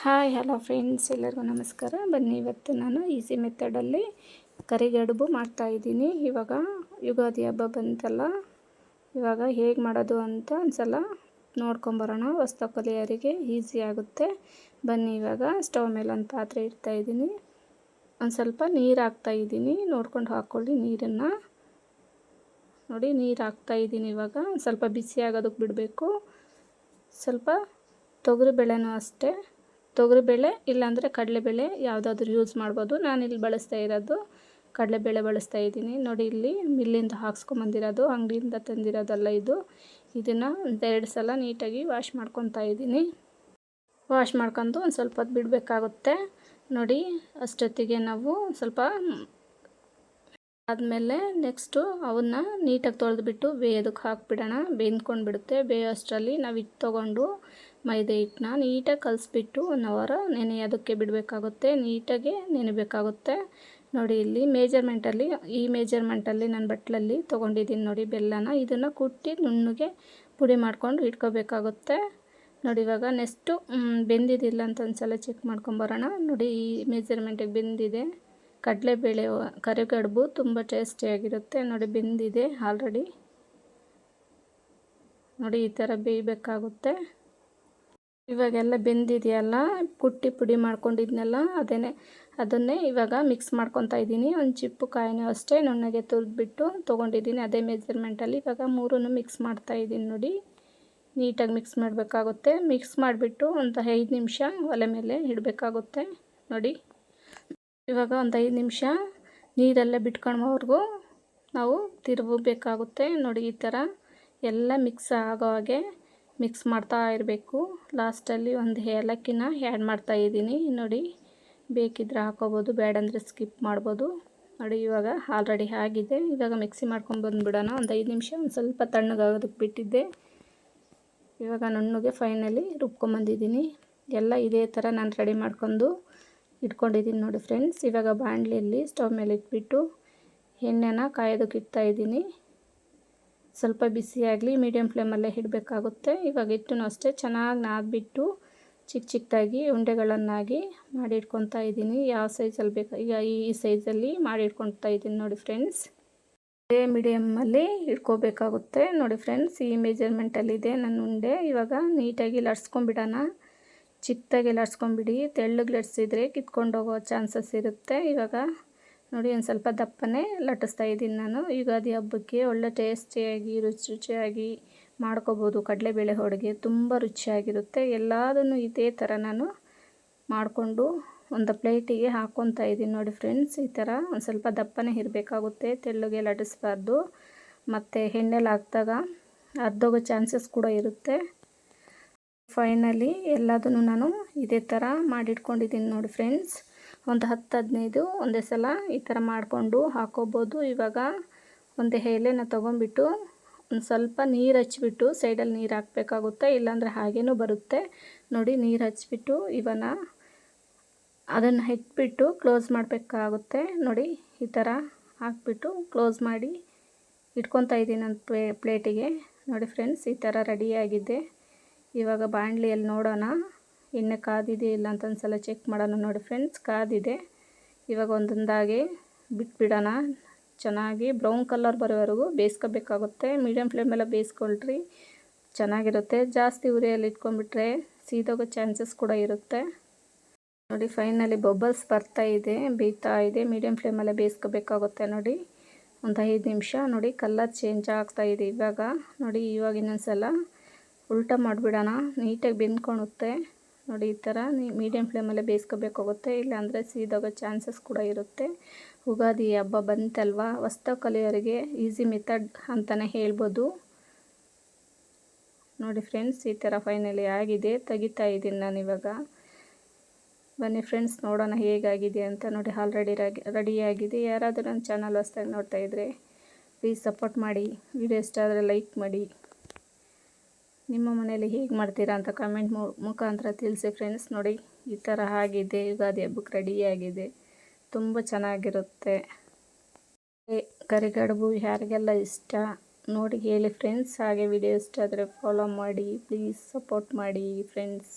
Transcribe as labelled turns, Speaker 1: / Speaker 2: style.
Speaker 1: Hi hello friends, ಎಲ್ಲರಿಗೂ ನಮಸ್ಕಾರ. ಬನ್ನಿ, ಇವತ್ತು ನಾನು ಈಸಿ ಮೆಥಡಲ್ಲಿ ಕರಿಗಡುಬು ಮಾಡ್ತಾಯಿದ್ದೀನಿ. ಇವಾಗ ಯುಗಾದಿ ಹಬ್ಬ ಬಂತಲ್ಲ, ಇವಾಗ ಹೇಗೆ ಮಾಡೋದು ಅಂತ ಒಂದ್ಸಲ ನೋಡ್ಕೊಂಬರೋಣ. ಹೊಸ್ದಾಗಿ ಕಲಿಯೋರಿಗೆ ಈಸಿ ಆಗುತ್ತೆ. ಬನ್ನಿ, ಇವಾಗ ಸ್ಟವ್ ಮೇಲೆ ಒಂದು ಪಾತ್ರೆ ಇಡ್ತಾಯಿದ್ದೀನಿ. ಒಂದು ಸ್ವಲ್ಪ ನೀರು ಹಾಕ್ತಾಯಿದ್ದೀನಿ, ನೋಡ್ಕೊಂಡು ಹಾಕ್ಕೊಳ್ಳಿ ನೀರನ್ನು. ನೋಡಿ, ನೀರು ಹಾಕ್ತಾಯಿದ್ದೀನಿ. ಇವಾಗ ಒಂದು ಸ್ವಲ್ಪ ಬಿಸಿ ಆಗೋದಕ್ಕೆ ಬಿಡಬೇಕು. ಸ್ವಲ್ಪ ತೊಗರಿಬೇಳೆನೂ ಅಷ್ಟೇ, ತೊಗರಿಬೇಳೆ ಇಲ್ಲಾಂದರೆ ಕಡಲೆಬೇಳೆ ಯಾವುದಾದ್ರೂ ಯೂಸ್ ಮಾಡ್ಬೋದು. ನಾನಿಲ್ಲಿ ಬಳಸ್ತಾ ಇರೋದು ಕಡಲೆಬೇಳೆ ಬಳಸ್ತಾ ಇದ್ದೀನಿ. ನೋಡಿ, ಇಲ್ಲಿ ಮಿಲ್ಲಿಂದ ಹಾಕ್ಸ್ಕೊಂಬಂದಿರೋದು, ಅಂಗಡಿಯಿಂದ ತಂದಿರೋದಲ್ಲ ಇದು. ಇದನ್ನು ಒಂದೆರಡು ಸಲ ನೀಟಾಗಿ ವಾಶ್ ಮಾಡ್ಕೊತಾ ಇದ್ದೀನಿ. ವಾಶ್ ಮಾಡ್ಕೊಂಡು ಒಂದು ಸ್ವಲ್ಪ ಹೊತ್ತು ಬಿಡಬೇಕಾಗುತ್ತೆ. ನೋಡಿ, ಅಷ್ಟೊತ್ತಿಗೆ ನಾವು ಸ್ವಲ್ಪ ಆದಮೇಲೆ ನೆಕ್ಸ್ಟು ಅವನ್ನ ನೀಟಾಗಿ ತೊಳೆದ್ಬಿಟ್ಟು ಬೇಯೋದಕ್ಕೆ ಹಾಕಿಬಿಡೋಣ. ಬೆಂದ್ಕೊಂಡು ಬಿಡುತ್ತೆ. ಬೇಯೋ ಅಷ್ಟರಲ್ಲಿ ನಾವು ಹಿಟ್ಟು ತೊಗೊಂಡು ಮೈದೆ ಹಿಟ್ಟನ್ನ ನೀಟಾಗಿ ಕಲಿಸ್ಬಿಟ್ಟು 1 ಅವರ್ ನೆನೆಯೋದಕ್ಕೆ ಬಿಡಬೇಕಾಗುತ್ತೆ. ನೀಟಾಗಿ ನೆನೆಬೇಕಾಗುತ್ತೆ. ನೋಡಿ, ಇಲ್ಲಿ ಈ ಮೆಜರ್ಮೆಂಟಲ್ಲಿ ನಾನು ಬಟ್ಲಲ್ಲಿ ತೊಗೊಂಡಿದ್ದೀನಿ. ನೋಡಿ, ಬೆಲ್ಲನ ಇದನ್ನು ಕುಟ್ಟಿ ನುಣ್ಣಗೆ ಪುಡಿ ಮಾಡ್ಕೊಂಡು ಇಟ್ಕೋಬೇಕಾಗುತ್ತೆ. ನೋಡಿ, ಇವಾಗ ನೆಕ್ಸ್ಟು ಬೆಂದಿದ್ದಿಲ್ಲ ಅಂತ ಒಂದು ಸಲ ಚೆಕ್ ಮಾಡ್ಕೊಂಬರೋಣ. ನೋಡಿ, ಈ ಮೆಜರ್ಮೆಂಟಿಗೆ ಬೆಂದಿದೆ. ಕಡಲೆಬೇಳೆ ಕರಿಗಡುಬು ತುಂಬ ಟೇಸ್ಟಿಯಾಗಿರುತ್ತೆ. ನೋಡಿ, ಬೆಂದಿದೆ ಆಲ್ರೆಡಿ. ನೋಡಿ, ಈ ಥರ ಬೇಯಬೇಕಾಗುತ್ತೆ. ಇವಾಗೆಲ್ಲ ಬೆಂದಿದೆಯಲ್ಲ, ಕುಟ್ಟಿ ಪುಡಿ ಮಾಡ್ಕೊಂಡಿದ್ನೆಲ್ಲ ಅದನ್ನೇ ಇವಾಗ ಮಿಕ್ಸ್ ಮಾಡ್ಕೊತಾ ಇದ್ದೀನಿ. ಒಂದು ಚಿಪ್ಪು ಕಾಯಿನೂ ಅಷ್ಟೇ ನುಣ್ಣಗೆ ತುರಿದ್ಬಿಟ್ಟು ತೊಗೊಂಡಿದ್ದೀನಿ. ಅದೇ ಮೆಜರ್ಮೆಂಟಲ್ಲಿ ಇವಾಗ 3 ಮಿಕ್ಸ್ ಮಾಡ್ತಾಯಿದ್ದೀನಿ. ನೋಡಿ, ನೀಟಾಗಿ ಮಿಕ್ಸ್ ಮಾಡಬೇಕಾಗುತ್ತೆ. ಮಿಕ್ಸ್ ಮಾಡಿಬಿಟ್ಟು ಒಂದು 5 ನಿಮಿಷ ಒಲೆ ಮೇಲೆ ಇಡಬೇಕಾಗುತ್ತೆ. ನೋಡಿ, ಇವಾಗ ಒಂದು 5 ನಿಮಿಷ ನೀರೆಲ್ಲ ಬಿಟ್ಕೊಳ್ಳೋವರೆಗೂ ನಾವು ತಿರುಗಬೇಕಾಗುತ್ತೆ. ನೋಡಿ, ಈ ಥರ ಎಲ್ಲ ಮಿಕ್ಸ್ ಆಗೋ ಹಾಗೆ ಮಿಕ್ಸ್ ಮಾಡ್ತಾ ಇರಬೇಕು. ಲಾಸ್ಟಲ್ಲಿ ಒಂದು ಏಲಕ್ಕಿನ ಆ್ಯಡ್ ಮಾಡ್ತಾಯಿದ್ದೀನಿ. ನೋಡಿ, ಬೇಕಿದ್ರೆ ಹಾಕೋಬೋದು, ಬೇಡಂದರೆ ಸ್ಕಿಪ್ ಮಾಡ್ಬೋದು. ನೋಡಿ, ಇವಾಗ ಆಲ್ರೆಡಿ ಆಗಿದೆ. ಇವಾಗ ಮಿಕ್ಸಿ ಮಾಡ್ಕೊಂಡು ಬಂದುಬಿಡೋಣ. ಒಂದು 5 ನಿಮಿಷ ಒಂದು ಸ್ವಲ್ಪ ತಣ್ಣಗಾಗೋದಕ್ಕೆ ಬಿಟ್ಟಿದ್ದೆ. ಇವಾಗ ನುಣ್ಣಗೆ ಫೈನಲಿ ರುಬ್ಕೊಂಬಂದಿದ್ದೀನಿ. ಎಲ್ಲ ಇದೇ ಥರ ನಾನು ರೆಡಿ ಮಾಡ್ಕೊಂಡು ಇಟ್ಕೊಂಡಿದ್ದೀನಿ. ನೋಡಿ ಫ್ರೆಂಡ್ಸ್, ಇವಾಗ ಬಾಣಲಿಯಲ್ಲಿ ಸ್ಟವ್ ಮೇಲೆ ಇಟ್ಬಿಟ್ಟು ಎಣ್ಣೆನ ಕಾಯೋದಕ್ಕೆ ಇಡ್ತಾಯಿದ್ದೀನಿ. ಸ್ವಲ್ಪ ಬಿಸಿಯಾಗಲಿ, ಮೀಡಿಯಮ್ ಫ್ಲೇಮಲ್ಲೇ ಇಡಬೇಕಾಗುತ್ತೆ. ಇವಾಗ ಹಿಟ್ಟನ್ನು ಅಷ್ಟೇ ಚೆನ್ನಾಗಿ ನಾದ್ಬಿಟ್ಟು ಚಿಕ್ಕದಾಗಿ ಉಂಡೆಗಳನ್ನಾಗಿ ಮಾಡಿ ಇಟ್ಕೊತಾ ಇದ್ದೀನಿ. ಯಾವ ಸೈಜಲ್ಲಿ ಬೇಕು, ಈಗ ಈ ಸೈಜಲ್ಲಿ ಮಾಡಿ ಇಟ್ಕೊತಾ ಇದ್ದೀನಿ. ನೋಡಿ ಫ್ರೆಂಡ್ಸ್, ಇದೇ ಮೀಡಿಯಮ್ಮಲ್ಲಿ ಇಟ್ಕೋಬೇಕಾಗುತ್ತೆ. ನೋಡಿ ಫ್ರೆಂಡ್ಸ್, ಈ ಮೆಜರ್ಮೆಂಟಲ್ಲಿದೆ ನನ್ನ ಉಂಡೆ. ಇವಾಗ ನೀಟಾಗಿ ಲಟ್ಸ್ಕೊಂಬಿಡೋಣ. ಚಿಕ್ಕದಾಗಿ ಲಟ್ಸ್ಕೊಂಬಿಡಿ. ತೆಳ್ಳಗೆ ಲಟ್ಸಿದ್ರೆ ಕಿತ್ಕೊಂಡು ಹೋಗೋ ಚಾನ್ಸಸ್ ಇರುತ್ತೆ. ಇವಾಗ ನೋಡಿ, ಒಂದು ಸ್ವಲ್ಪ ದಪ್ಪನೇ ಲಟ್ಟಿಸ್ತಾ ಇದ್ದೀನಿ ನಾನು. ಯುಗಾದಿ ಹಬ್ಬಕ್ಕೆ ಒಳ್ಳೆ ಟೇಸ್ಟಿಯಾಗಿ ರುಚಿಯಾಗಿ ಮಾಡ್ಕೋಬೋದು. ಕಡಲೆಬೇಳೆ ಹೋಳಿಗೆ ತುಂಬ ರುಚಿಯಾಗಿರುತ್ತೆ. ಎಲ್ಲದನ್ನು ಇದೇ ಥರ ನಾನು ಮಾಡಿಕೊಂಡು ಒಂದು ಪ್ಲೇಟಿಗೆ ಹಾಕ್ಕೊತಾ ಇದ್ದೀನಿ. ನೋಡಿ ಫ್ರೆಂಡ್ಸ್, ಈ ಥರ ಒಂದು ಸ್ವಲ್ಪ ದಪ್ಪನೇ ಇರಬೇಕಾಗುತ್ತೆ. ತೆಳ್ಳಗೆ ಲಟ್ಟಿಸ್ಬಾರ್ದು. ಮತ್ತು ಎಣ್ಣೆಲಿ ಹಾಕಿದಾಗ ಅರ್ಧೋಗೋ ಚಾನ್ಸಸ್ ಕೂಡ ಇರುತ್ತೆ. ಫೈನಲಿ ಎಲ್ಲದನ್ನು ನಾನು ಇದೇ ಥರ ಮಾಡಿಟ್ಕೊಂಡಿದ್ದೀನಿ. ನೋಡಿ ಫ್ರೆಂಡ್ಸ್, ಒಂದು 10-15 ಒಂದೇ ಸಲ ಈ ಥರ ಮಾಡಿಕೊಂಡು ಹಾಕೋಬೋದು. ಇವಾಗ ಒಂದು ಎಲೆನ ತೊಗೊಂಬಿಟ್ಟು ಒಂದು ಸ್ವಲ್ಪ ನೀರು ಹಚ್ಬಿಟ್ಟು ಸೈಡಲ್ಲಿ ನೀರು ಹಾಕಬೇಕಾಗುತ್ತೆ, ಇಲ್ಲಾಂದರೆ ಹಾಗೇನೂ ಬರುತ್ತೆ. ನೋಡಿ, ನೀರು ಹಚ್ಬಿಟ್ಟು ಅದನ್ನು ಇಟ್ಬಿಟ್ಟು ಕ್ಲೋಸ್ ಮಾಡಬೇಕಾಗುತ್ತೆ. ನೋಡಿ, ಈ ಥರ ಹಾಕ್ಬಿಟ್ಟು ಕ್ಲೋಸ್ ಮಾಡಿ ಇಟ್ಕೊತಾ ಇದ್ದೀನಿ ನನ್ನ ಪ್ಲೇಟಿಗೆ. ನೋಡಿ ಫ್ರೆಂಡ್ಸ್, ಈ ಥರ ರೆಡಿಯಾಗಿದೆ. ಇವಾಗ ಬಾಣಲಿಯಲ್ಲಿ ನೋಡೋಣ ಎಣ್ಣೆ ಕಾದಿದೆ ಇಲ್ಲ ಅಂತ ಒಂದು ಸಲ ಚೆಕ್ ಮಾಡೋಣ. ನೋಡಿ ಫ್ರೆಂಡ್ಸ್, ಕಾದಿದೆ. ಇವಾಗ ಒಂದೊಂದಾಗಿ ಬಿಟ್ಬಿಡೋಣ. ಚೆನ್ನಾಗಿ ಬ್ರೌನ್ ಕಲರ್ ಬರೋವರೆಗೂ ಬೇಯಿಸ್ಕೋಬೇಕಾಗುತ್ತೆ. ಮೀಡಿಯಮ್ ಫ್ಲೇಮೆಲ್ಲ ಬೇಯಿಸ್ಕೊಳ್ರಿ, ಚೆನ್ನಾಗಿರುತ್ತೆ. ಜಾಸ್ತಿ ಉರಿಯಲ್ಲಿ ಇಟ್ಕೊಂಡ್ಬಿಟ್ರೆ ಸೀದೋಗೋ ಚಾನ್ಸಸ್ ಕೂಡ ಇರುತ್ತೆ. ನೋಡಿ, ಫೈನಲಿ ಬಬಲ್ಸ್ ಬರ್ತಾ ಇದೆ, ಬೇಯ್ತಾ ಇದೆ. ಮೀಡಿಯಮ್ ಫ್ಲೇಮಲ್ಲೇ ಬೇಯಿಸ್ಕೋಬೇಕಾಗುತ್ತೆ. ನೋಡಿ, ಒಂದು 5 ನಿಮಿಷ. ನೋಡಿ, ಕಲರ್ ಚೇಂಜ್ ಆಗ್ತಾಯಿದೆ ಇವಾಗ. ನೋಡಿ, ಇವಾಗ ಇನ್ನೊಂದ್ಸಲ ಉಲ್ಟಾ ಮಾಡಿಬಿಡೋಣ. ನೀಟಾಗಿ ಬೆಂದ್ಕೊಳುತ್ತೆ. ನೋಡಿ, ಈ ಥರ ಮೀಡಿಯಮ್ ಫ್ಲೇಮಲ್ಲೇ ಬೇಯಿಸ್ಕೋಬೇಕಾಗುತ್ತೆ, ಇಲ್ಲಾಂದರೆ ಸೀದೋಗೋ ಚಾನ್ಸಸ್ ಕೂಡ ಇರುತ್ತೆ. ಯುಗಾದಿ ಹಬ್ಬ ಬಂತಲ್ವ, ಹೊಸ್ದಾಗಿ ಕಲಿಯೋರಿಗೆ ಈಸಿ ಮೆಥಡ್ ಅಂತಲೇ ಹೇಳ್ಬೋದು. ನೋಡಿ ಫ್ರೆಂಡ್ಸ್, ಈ ಥರ ಫೈನಲಿ ಆಗಿದೆ. ತೆಗಿತಾ ಇದ್ದೀನಿ ನಾನು ಇವಾಗ. ಬನ್ನಿ ಫ್ರೆಂಡ್ಸ್, ನೋಡೋಣ ಹೇಗಾಗಿದೆ ಅಂತ. ನೋಡಿ, ಆಲ್ರೆಡಿ ರೆಡಿಯಾಗಿದೆ. ಯಾರಾದರೂ ನನ್ನ ಚಾನಲ್ ಹೊಸ್ದಾಗಿ ನೋಡ್ತಾ ಇದ್ದರೆ ಪ್ಲೀಸ್ ಸಪೋರ್ಟ್ ಮಾಡಿ. ವಿಡಿಯೋ ಇಷ್ಟ ಆದರೆ ಲೈಕ್ ಮಾಡಿ. ನಿಮ್ಮ ಮನೆಯಲ್ಲಿ ಹೇಗೆ ಮಾಡ್ತೀರಾ ಅಂತ ಕಮೆಂಟ್ ಮುಖಾಂತರ ತಿಳಿಸಿ ಫ್ರೆಂಡ್ಸ್. ನೋಡಿ, ಈ ಥರ ಆಗಿದೆ. ಯುಗಾದಿ ಹಬ್ಬಕ್ಕೆ ರೆಡಿಯಾಗಿದೆ. ತುಂಬ ಚೆನ್ನಾಗಿರುತ್ತೆ. ಕರಿಗಡುಬು ಯಾರಿಗೆಲ್ಲ ಇಷ್ಟ ನೋಡಿ ಹೇಳಿ ಫ್ರೆಂಡ್ಸ್. ಹಾಗೆ ವಿಡಿಯೋ ಇಷ್ಟ ಆದರೆ ಫಾಲೋ ಮಾಡಿ, ಪ್ಲೀಸ್ ಸಪೋರ್ಟ್ ಮಾಡಿ ಫ್ರೆಂಡ್ಸ್.